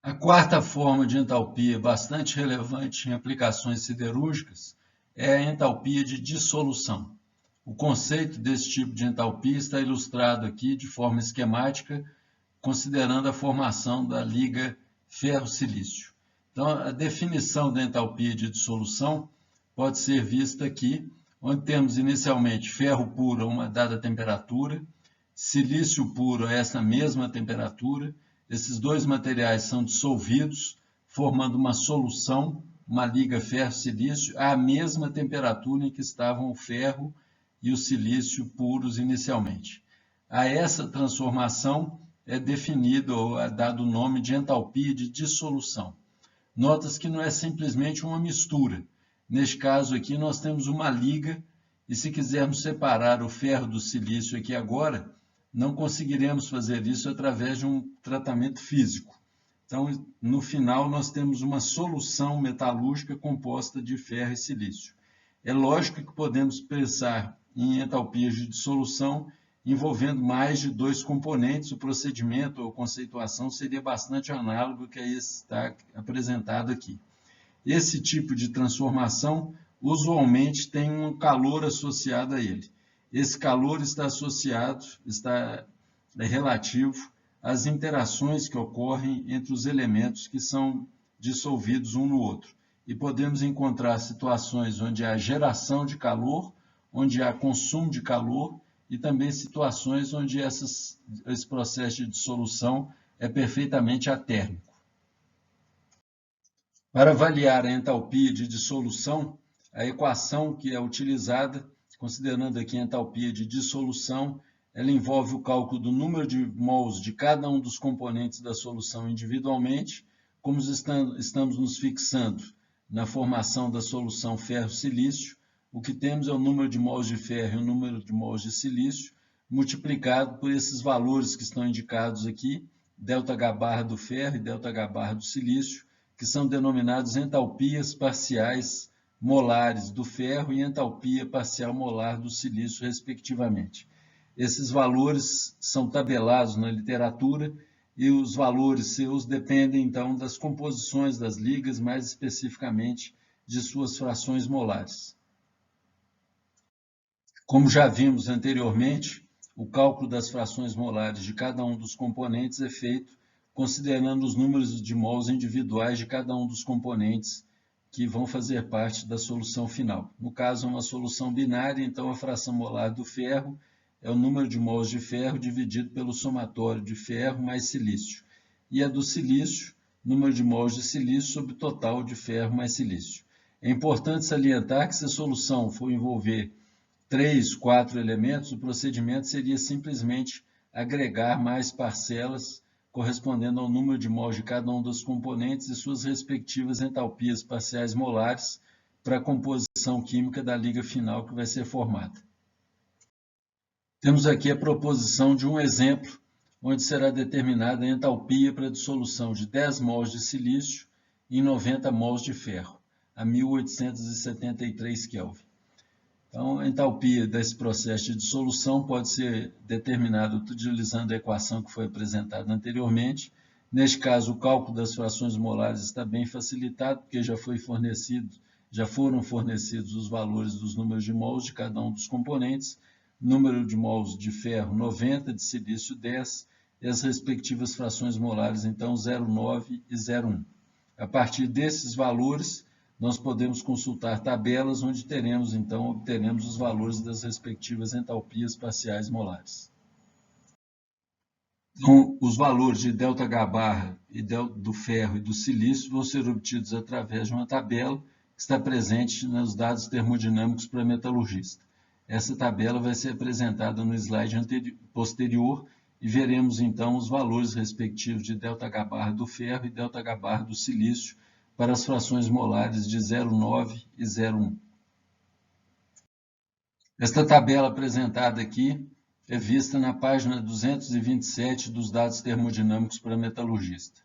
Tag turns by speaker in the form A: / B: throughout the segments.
A: A quarta forma de entalpia, bastante relevante em aplicações siderúrgicas, é a entalpia de dissolução. O conceito desse tipo de entalpia está ilustrado aqui de forma esquemática, considerando a formação da liga ferro-silício. Então, a definição da entalpia de dissolução pode ser vista aqui, onde temos inicialmente ferro puro a uma dada temperatura, silício puro a essa mesma temperatura. Esses dois materiais são dissolvidos, formando uma solução, uma liga ferro-silício, à mesma temperatura em que estavam o ferro e o silício puros inicialmente. A essa transformação é definido ou é dado o nome de entalpia de dissolução. Nota-se que não é simplesmente uma mistura. Neste caso aqui, nós temos uma liga, e se quisermos separar o ferro do silício aqui agora, não conseguiremos fazer isso através de um tratamento físico. Então, no final, nós temos uma solução metalúrgica composta de ferro e silício. É lógico que podemos pensar em entalpias de dissolução envolvendo mais de dois componentes. O procedimento ou conceituação seria bastante análogo que está apresentado aqui. Esse tipo de transformação usualmente tem um calor associado a ele. Esse calor está associado, é relativo às interações que ocorrem entre os elementos que são dissolvidos um no outro. E podemos encontrar situações onde há geração de calor, onde há consumo de calor, e também situações onde esse processo de dissolução é perfeitamente atérmico. Para avaliar a entalpia de dissolução, a equação que é utilizada, considerando aqui a entalpia de dissolução, ela envolve o cálculo do número de mols de cada um dos componentes da solução individualmente, como estamos nos fixando na formação da solução ferro-silício. O que temos é o número de mols de ferro e o número de mols de silício, multiplicado por esses valores que estão indicados aqui, ΔH do ferro e ΔH do silício, que são denominados entalpias parciais molares do ferro e entalpia parcial molar do silício, respectivamente. Esses valores são tabelados na literatura e os valores seus dependem, então, das composições das ligas, mais especificamente de suas frações molares. Como já vimos anteriormente, o cálculo das frações molares de cada um dos componentes é feito considerando os números de mols individuais de cada um dos componentes que vão fazer parte da solução final. No caso, é uma solução binária, então a fração molar do ferro é o número de mols de ferro dividido pelo somatório de ferro mais silício. E a do silício, número de mols de silício sobre o total de ferro mais silício. É importante salientar que se a solução for envolver 3, 4 elementos, o procedimento seria simplesmente agregar mais parcelas correspondendo ao número de mols de cada um dos componentes e suas respectivas entalpias parciais molares para a composição química da liga final que vai ser formada. Temos aqui a proposição de um exemplo, onde será determinada a entalpia para a dissolução de 10 mols de silício em 90 mols de ferro, a 1873 Kelvin. Então, a entalpia desse processo de dissolução pode ser determinada utilizando a equação que foi apresentada anteriormente. Neste caso, o cálculo das frações molares está bem facilitado, porque já foram fornecidos os valores dos números de mols de cada um dos componentes, número de mols de ferro 90, de silício 10, e as respectivas frações molares, então, 0,9 e 0,1. A partir desses valores, nós podemos consultar tabelas onde obteremos os valores das respectivas entalpias parciais molares. Então, os valores de ΔH e do ferro e do silício vão ser obtidos através de uma tabela que está presente nos dados termodinâmicos para metalurgista. Essa tabela vai ser apresentada no slide posterior e veremos então os valores respectivos de ΔH do ferro e ΔH do silício para as frações molares de 0,9 e 0,1. Esta tabela apresentada aqui é vista na página 227 dos dados termodinâmicos para metalurgista.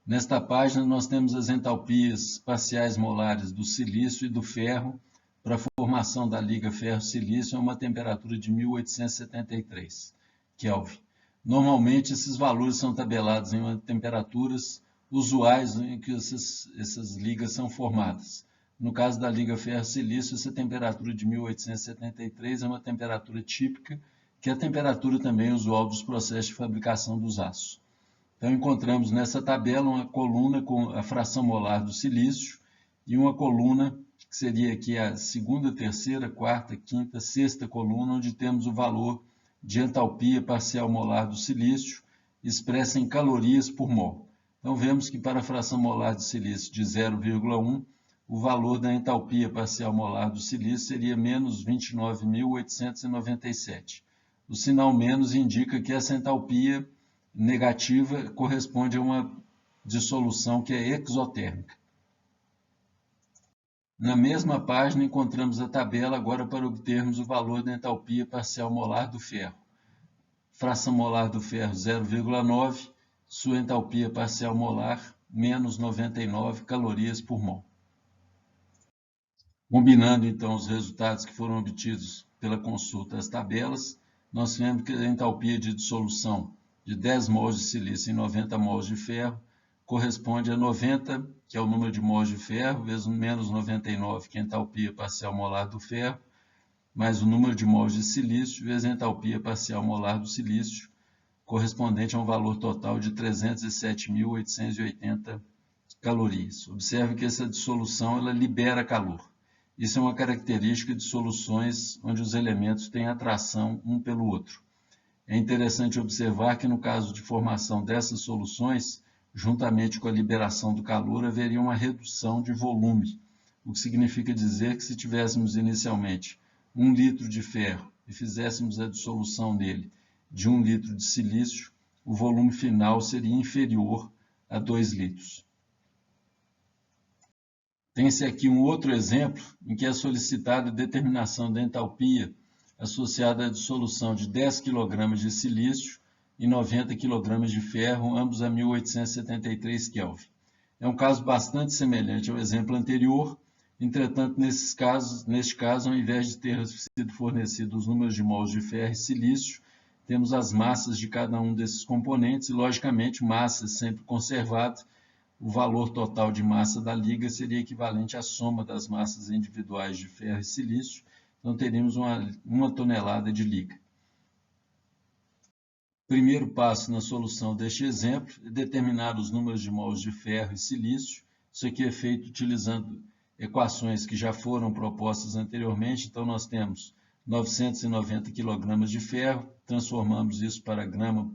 A: Nesta página, nós temos as entalpias parciais molares do silício e do ferro para a formação da liga ferro-silício a uma temperatura de 1873 Kelvin. Normalmente, esses valores são tabelados em temperaturas usuais em que essas ligas são formadas. No caso da liga ferro-silício, essa temperatura de 1873 é uma temperatura típica, que é a temperatura também usual dos processos de fabricação dos aços. Então, encontramos nessa tabela uma coluna com a fração molar do silício e uma coluna que seria aqui a segunda, terceira, quarta, quinta, sexta coluna, onde temos o valor de entalpia parcial molar do silício expressa em calorias por mol. Então, vemos que para a fração molar de silício de 0,1, o valor da entalpia parcial molar do silício seria menos 29.897. O sinal menos indica que essa entalpia negativa corresponde a uma dissolução que é exotérmica. Na mesma página, encontramos a tabela agora para obtermos o valor da entalpia parcial molar do ferro. Fração molar do ferro 0,9, sua entalpia parcial molar menos 99 calorias por mol. Combinando então os resultados que foram obtidos pela consulta às tabelas, nós vemos que a entalpia de dissolução de 10 mols de silício em 90 mols de ferro corresponde a 90, que é o número de mols de ferro, vezes menos 99, que é a entalpia parcial molar do ferro, mais o número de mols de silício, vezes a entalpia parcial molar do silício, correspondente a um valor total de 307.880 calorias. Observe que essa dissolução ela libera calor. Isso é uma característica de soluções onde os elementos têm atração um pelo outro. É interessante observar que no caso de formação dessas soluções, juntamente com a liberação do calor, haveria uma redução de volume, o que significa dizer que se tivéssemos inicialmente 1 litro de ferro e fizéssemos a dissolução nele de 1 litro de silício, o volume final seria inferior a 2 litros. Tem-se aqui um outro exemplo em que é solicitada a determinação da entalpia associada à dissolução de 10 kg de silício e 90 kg de ferro, ambos a 1873 Kelvin. É um caso bastante semelhante ao exemplo anterior, entretanto, neste caso, ao invés de ter sido fornecidos os números de mols de ferro e silício, temos as massas de cada um desses componentes e, logicamente, massas sempre conservadas. O valor total de massa da liga seria equivalente à soma das massas individuais de ferro e silício, então teríamos uma tonelada de liga. O primeiro passo na solução deste exemplo é determinar os números de mols de ferro e silício. Isso aqui é feito utilizando equações que já foram propostas anteriormente. Então, nós temos 990 kg de ferro, transformamos isso para grama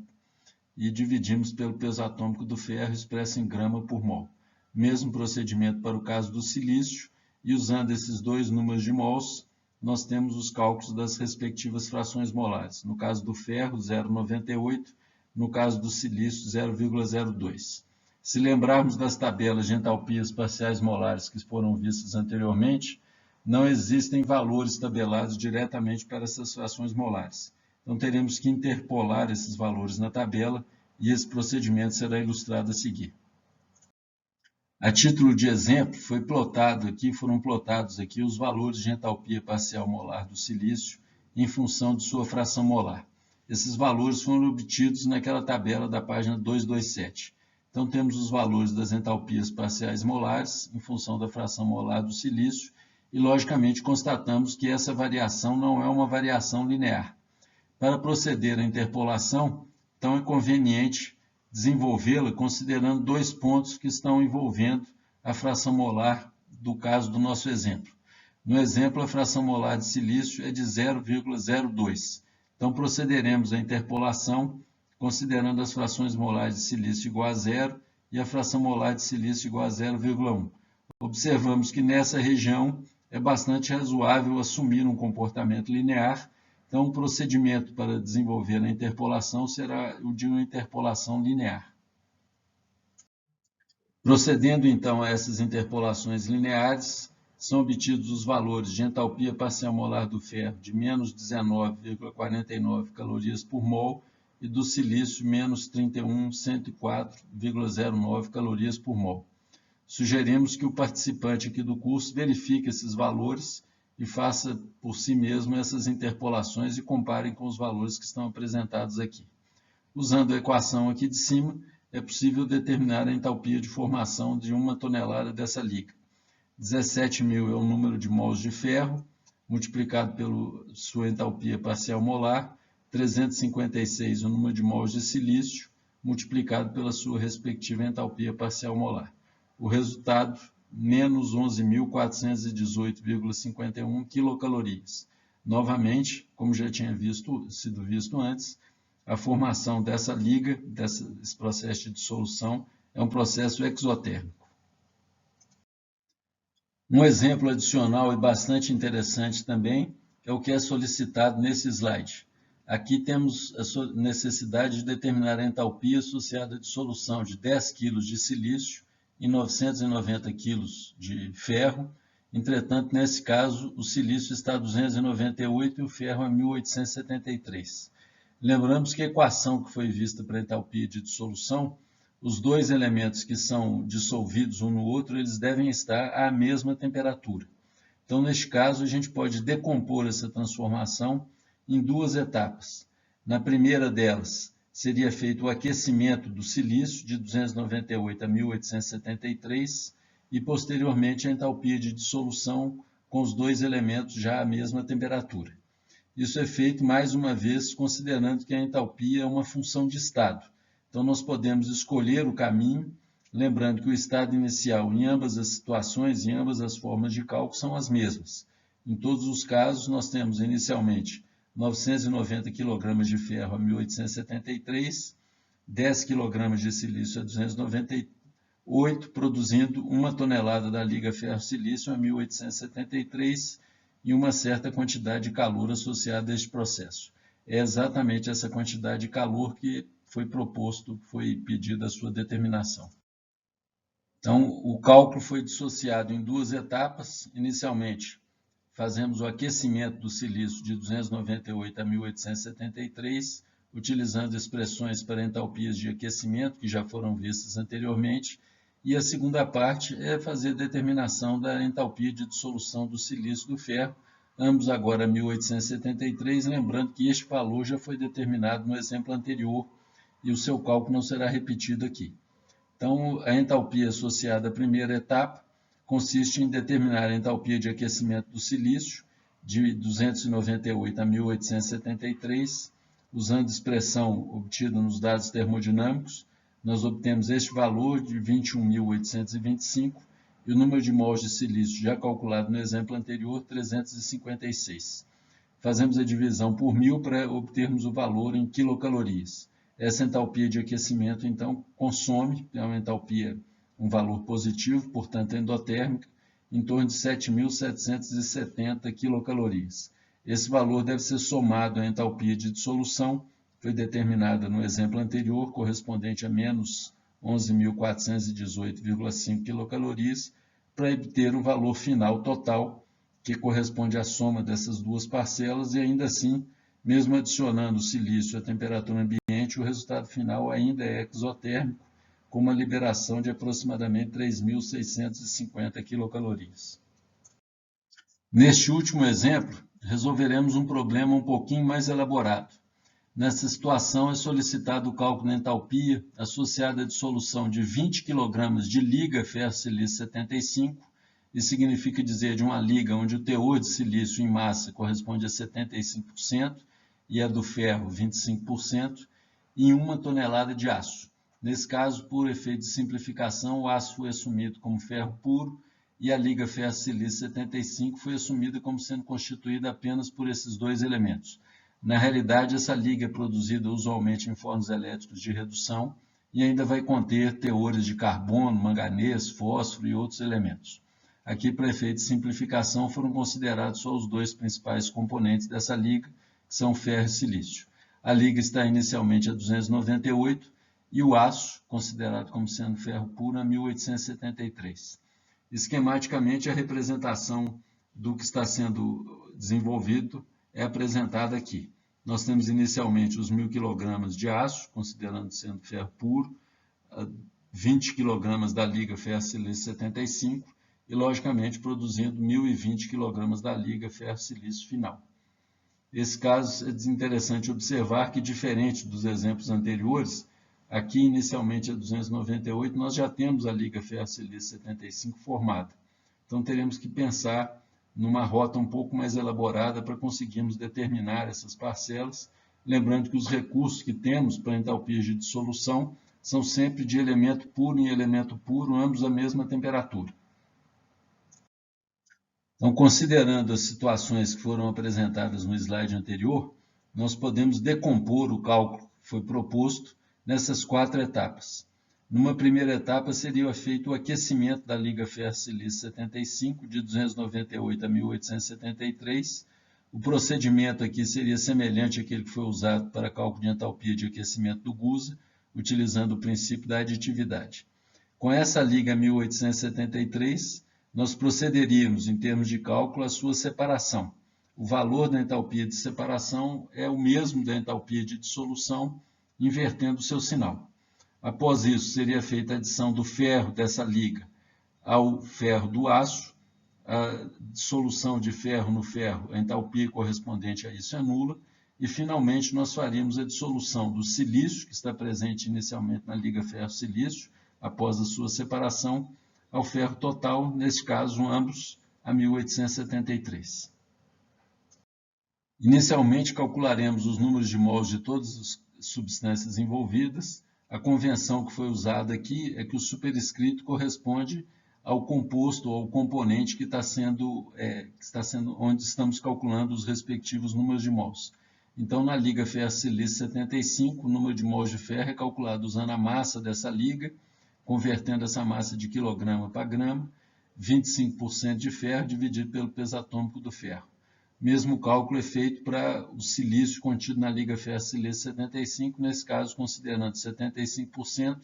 A: e dividimos pelo peso atômico do ferro expresso em grama por mol. Mesmo procedimento para o caso do silício, e usando esses dois números de mols, nós temos os cálculos das respectivas frações molares. No caso do ferro, 0,98, no caso do silício, 0,02. Se lembrarmos das tabelas de entalpias parciais molares que foram vistas anteriormente, não existem valores tabelados diretamente para essas frações molares. Então, teremos que interpolar esses valores na tabela e esse procedimento será ilustrado a seguir. A título de exemplo, foram plotados aqui os valores de entalpia parcial molar do silício em função de sua fração molar. Esses valores foram obtidos naquela tabela da página 227. Então, temos os valores das entalpias parciais molares em função da fração molar do silício e, logicamente, constatamos que essa variação não é uma variação linear. Para proceder à interpolação, então é conveniente desenvolvê-la considerando dois pontos que estão envolvendo a fração molar do caso do nosso exemplo. No exemplo, a fração molar de silício é de 0,02. Então, procederemos à interpolação considerando as frações molares de silício igual a 0 e a fração molar de silício igual a 0,1. Observamos que nessa região é bastante razoável assumir um comportamento linear. Então, o procedimento para desenvolver a interpolação será o de uma interpolação linear. Procedendo, então, a essas interpolações lineares, são obtidos os valores de entalpia parcial molar do ferro de menos 19,49 calorias por mol e do silício menos 31.104,09 calorias por mol. Sugerimos que o participante aqui do curso verifique esses valores e faça por si mesmo essas interpolações e compare com os valores que estão apresentados aqui. Usando a equação aqui de cima, é possível determinar a entalpia de formação de 1 tonelada dessa liga. 17.000 é o número de mols de ferro, multiplicado pela sua entalpia parcial molar, 356 o número de mols de silício, multiplicado pela sua respectiva entalpia parcial molar. O resultado, menos 11.418,51 quilocalorias. Novamente, como já tinha sido visto antes, a formação dessa liga, desse processo de dissolução, é um processo exotérmico. Um exemplo adicional e bastante interessante também é o que é solicitado nesse slide. Aqui temos a necessidade de determinar a entalpia associada à dissolução de 10 kg de silício em 990 kg de ferro. Entretanto, nesse caso, o silício está a 298 e o ferro a 1873. Lembramos que a equação que foi vista para a entalpia de dissolução, os dois elementos que são dissolvidos um no outro, eles devem estar à mesma temperatura. Então, neste caso, a gente pode decompor essa transformação em duas etapas. Na primeira delas, seria feito o aquecimento do silício de 298 a 1873 e, posteriormente, a entalpia de dissolução com os dois elementos já à mesma temperatura. Isso é feito, mais uma vez, considerando que a entalpia é uma função de estado. Então, nós podemos escolher o caminho, lembrando que o estado inicial em ambas as situações, em ambas as formas de cálculo, são as mesmas. Em todos os casos, nós temos inicialmente 990 kg de ferro a 1873, 10 kg de silício a 298, produzindo 1 tonelada da liga ferro-silício a 1873 e uma certa quantidade de calor associada a este processo. É exatamente essa quantidade de calor que foi proposto, foi pedida a sua determinação. Então, o cálculo foi dissociado em duas etapas. Inicialmente, fazemos o aquecimento do silício de 298 a 1873, utilizando expressões para entalpias de aquecimento, que já foram vistas anteriormente, e a segunda parte é fazer a determinação da entalpia de dissolução do silício do ferro, ambos agora 1873, lembrando que este valor já foi determinado no exemplo anterior e o seu cálculo não será repetido aqui. Então, a entalpia associada à primeira etapa consiste em determinar a entalpia de aquecimento do silício de 298 a 1873, usando expressão obtida nos dados termodinâmicos. Nós obtemos este valor de 21.825 e o número de mols de silício já calculado no exemplo anterior, 356. Fazemos a divisão por 1000 para obtermos o valor em quilocalorias. Essa entalpia de aquecimento, então, consome, é uma entalpia, um valor positivo, portanto endotérmica, em torno de 7.770 quilocalorias. Esse valor deve ser somado à entalpia de dissolução, foi determinada no exemplo anterior, correspondente a menos 11.418,5 quilocalorias, para obter o valor final total, que corresponde à soma dessas duas parcelas, e ainda assim, mesmo adicionando o silício à temperatura ambiente, o resultado final ainda é exotérmico, com uma liberação de aproximadamente 3.650 quilocalorias. Neste último exemplo, resolveremos um problema um pouquinho mais elaborado. Nessa situação, é solicitado o cálculo da entalpia associada à dissolução de 20 kg de liga ferro-silício 75, isso significa dizer de uma liga onde o teor de silício em massa corresponde a 75% e a do ferro 25%, em 1 tonelada de aço. Nesse caso, por efeito de simplificação, o aço foi assumido como ferro puro e a liga ferro-silício 75 foi assumida como sendo constituída apenas por esses dois elementos. Na realidade, essa liga é produzida usualmente em fornos elétricos de redução e ainda vai conter teores de carbono, manganês, fósforo e outros elementos. Aqui, para efeito de simplificação, foram considerados só os dois principais componentes dessa liga, que são ferro e silício. A liga está inicialmente a 298 e o aço, considerado como sendo ferro puro, a 1873. Esquematicamente, a representação do que está sendo desenvolvido é apresentada aqui. Nós temos inicialmente os 1.000 kg de aço, considerando sendo ferro puro, 20 kg da liga ferro-silício 75 e, logicamente, produzindo 1.020 kg da liga ferro-silício final. Nesse caso, é interessante observar que, diferente dos exemplos anteriores, Aqui, inicialmente, a 298, nós já temos a liga ferro-silício 75 formada. Então, teremos que pensar numa rota um pouco mais elaborada para conseguirmos determinar essas parcelas, lembrando que os recursos que temos para entalpias de dissolução são sempre de elemento puro em elemento puro, ambos a mesma temperatura. Então, considerando as situações que foram apresentadas no slide anterior, nós podemos decompor o cálculo que foi proposto nessas 4 etapas. Numa primeira etapa, seria feito o aquecimento da liga ferro-silício 75, de 298 a 1873. O procedimento aqui seria semelhante àquele que foi usado para cálculo de entalpia de aquecimento do GUSA, utilizando o princípio da aditividade. Com essa liga 1873, nós procederíamos, em termos de cálculo, à sua separação. O valor da entalpia de separação é o mesmo da entalpia de dissolução, invertendo o seu sinal. Após isso, seria feita a adição do ferro dessa liga ao ferro do aço. A dissolução de ferro no ferro, a entalpia correspondente a isso é nula. E, finalmente, nós faríamos a dissolução do silício, que está presente inicialmente na liga ferro-silício, após a sua separação, ao ferro total, nesse caso, ambos a 1873. Inicialmente, calcularemos os números de mols de todas as substâncias envolvidas. A convenção que foi usada aqui é que o superescrito corresponde ao composto ou ao componente que está sendo, onde estamos calculando os respectivos números de mols. Então, na liga ferro-silício 75, o número de mols de ferro é calculado usando a massa dessa liga, convertendo essa massa de quilograma para grama, 25% de ferro dividido pelo peso atômico do ferro. Mesmo cálculo é feito para o silício contido na liga ferro-silício 75, nesse caso considerando 75%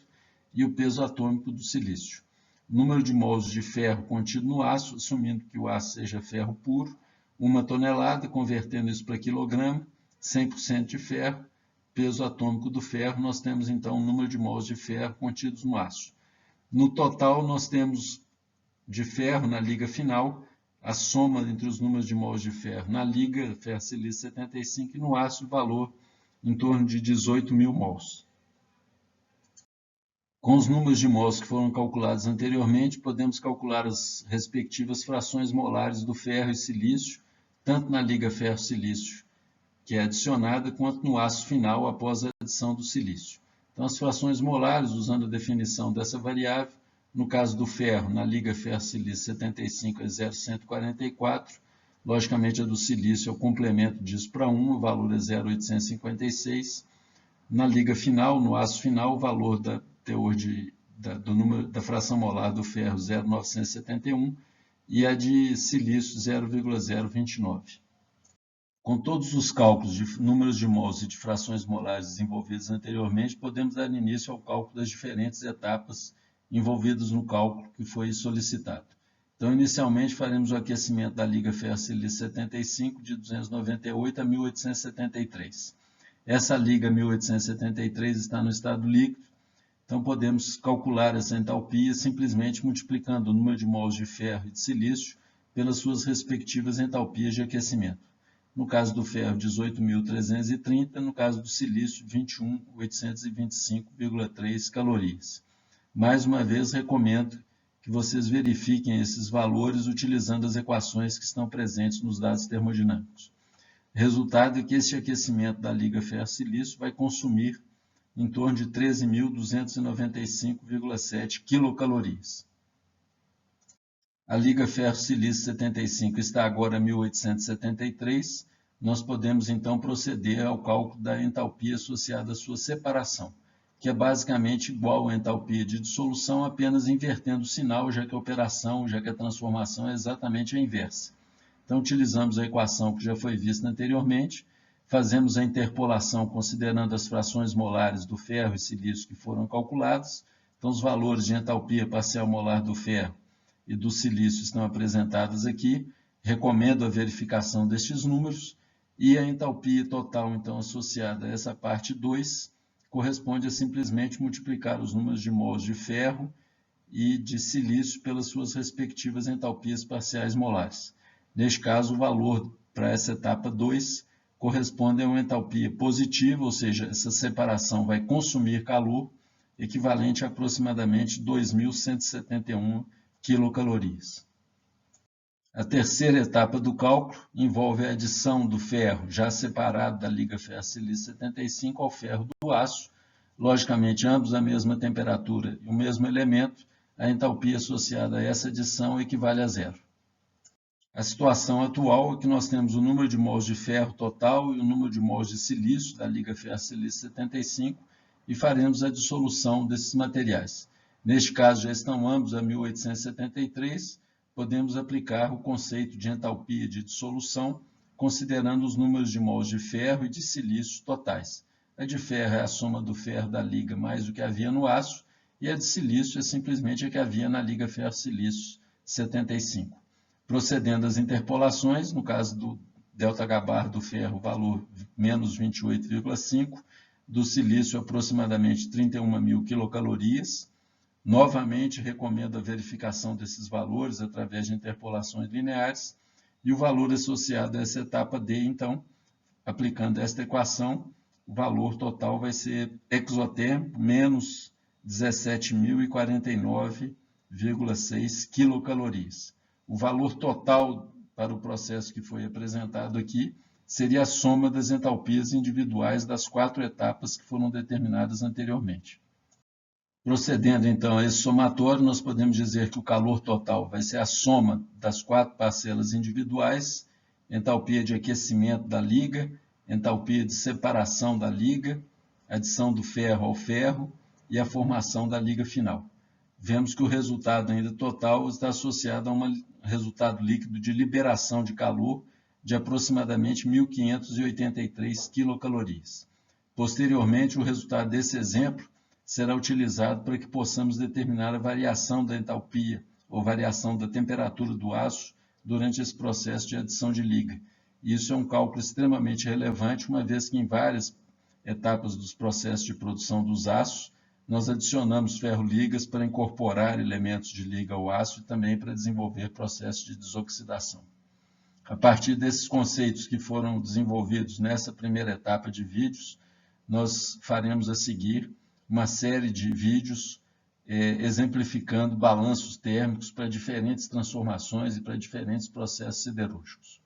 A: e o peso atômico do silício. O número de mols de ferro contido no aço, assumindo que o aço seja ferro puro, 1 tonelada, convertendo isso para quilograma, 100% de ferro, peso atômico do ferro, nós temos então o número de mols de ferro contidos no aço. No total, nós temos de ferro na liga final, a soma entre os números de mols de ferro na liga ferro-silício 75 e no aço, o valor em torno de 18.000 mols. Com os números de mols que foram calculados anteriormente, podemos calcular as respectivas frações molares do ferro e silício, tanto na liga ferro-silício, que é adicionada, quanto no aço final após a adição do silício. Então, as frações molares, usando a definição dessa variável, no caso do ferro, na liga ferro-silício 75 é 0,144, logicamente a do silício é o complemento disso para 1, o valor é 0,856. Na liga final, no aço final, o valor da teor do número da fração molar do ferro 0,971 e a de silício 0,029. Com todos os cálculos de números de mols e de frações molares desenvolvidos anteriormente, podemos dar início ao cálculo das diferentes etapas envolvidas no cálculo que foi solicitado. Então, inicialmente, faremos o aquecimento da liga ferro-silício 75 de 298 a 1873. Essa liga 1873 está no estado líquido, então podemos calcular essa entalpia simplesmente multiplicando o número de mols de ferro e de silício pelas suas respectivas entalpias de aquecimento. No caso do ferro, 18.330, no caso do silício, 21.825,3 calorias. Mais uma vez, recomendo que vocês verifiquem esses valores utilizando as equações que estão presentes nos dados termodinâmicos. Resultado é que este aquecimento da liga ferro-silício vai consumir em torno de 13.295,7 quilocalorias. A liga ferro-silício 75 está agora a 1873. Nós podemos então proceder ao cálculo da entalpia associada à sua separação, que é basicamente igual à entalpia de dissolução, apenas invertendo o sinal, já que a transformação é exatamente a inversa. Então, utilizamos a equação que já foi vista anteriormente, fazemos a interpolação considerando as frações molares do ferro e silício que foram calculadas. Então, os valores de entalpia parcial molar do ferro e do silício estão apresentados aqui. Recomendo a verificação destes números e a entalpia total, então, associada a essa parte 2, corresponde a simplesmente multiplicar os números de mols de ferro e de silício pelas suas respectivas entalpias parciais molares. Neste caso, o valor para essa etapa 2 corresponde a uma entalpia positiva, ou seja, essa separação vai consumir calor, equivalente a aproximadamente 2.171 quilocalorias. A terceira etapa do cálculo envolve a adição do ferro já separado da liga ferro-silício 75 ao ferro do aço, logicamente ambos à mesma temperatura e o mesmo elemento. A entalpia associada a essa adição equivale a zero. A situação atual é que nós temos o número de mols de ferro total e o número de mols de silício da liga ferro-silício 75 e faremos a dissolução desses materiais. Neste caso já estão ambos a 1873, podemos aplicar o conceito de entalpia de dissolução, considerando os números de mols de ferro e de silício totais. A de ferro é a soma do ferro da liga mais o que havia no aço, e a de silício é simplesmente a que havia na liga ferro-silício 75. Procedendo às interpolações, no caso do ΔH bar do ferro, o valor menos 28,5, do silício aproximadamente 31.000 quilocalorias. Novamente, recomendo a verificação desses valores através de interpolações lineares, e o valor associado a essa etapa D, então, aplicando esta equação, o valor total vai ser exotérmico menos 17.049,6 quilocalorias. O valor total para o processo que foi apresentado aqui seria a soma das entalpias individuais das 4 etapas que foram determinadas anteriormente. Procedendo então a esse somatório, nós podemos dizer que o calor total vai ser a soma das 4 parcelas individuais, entalpia de aquecimento da liga, entalpia de separação da liga, adição do ferro ao ferro e a formação da liga final. Vemos que o resultado ainda total está associado a um resultado líquido de liberação de calor de aproximadamente 1.583 quilocalorias. Posteriormente, o resultado desse exemplo será utilizado para que possamos determinar a variação da entalpia ou variação da temperatura do aço durante esse processo de adição de liga. Isso é um cálculo extremamente relevante, uma vez que em várias etapas dos processos de produção dos aços, nós adicionamos ferro-ligas para incorporar elementos de liga ao aço e também para desenvolver processos de desoxidação. A partir desses conceitos que foram desenvolvidos nessa primeira etapa de vídeos, nós faremos a seguir uma série de vídeos exemplificando balanços térmicos para diferentes transformações e para diferentes processos siderúrgicos.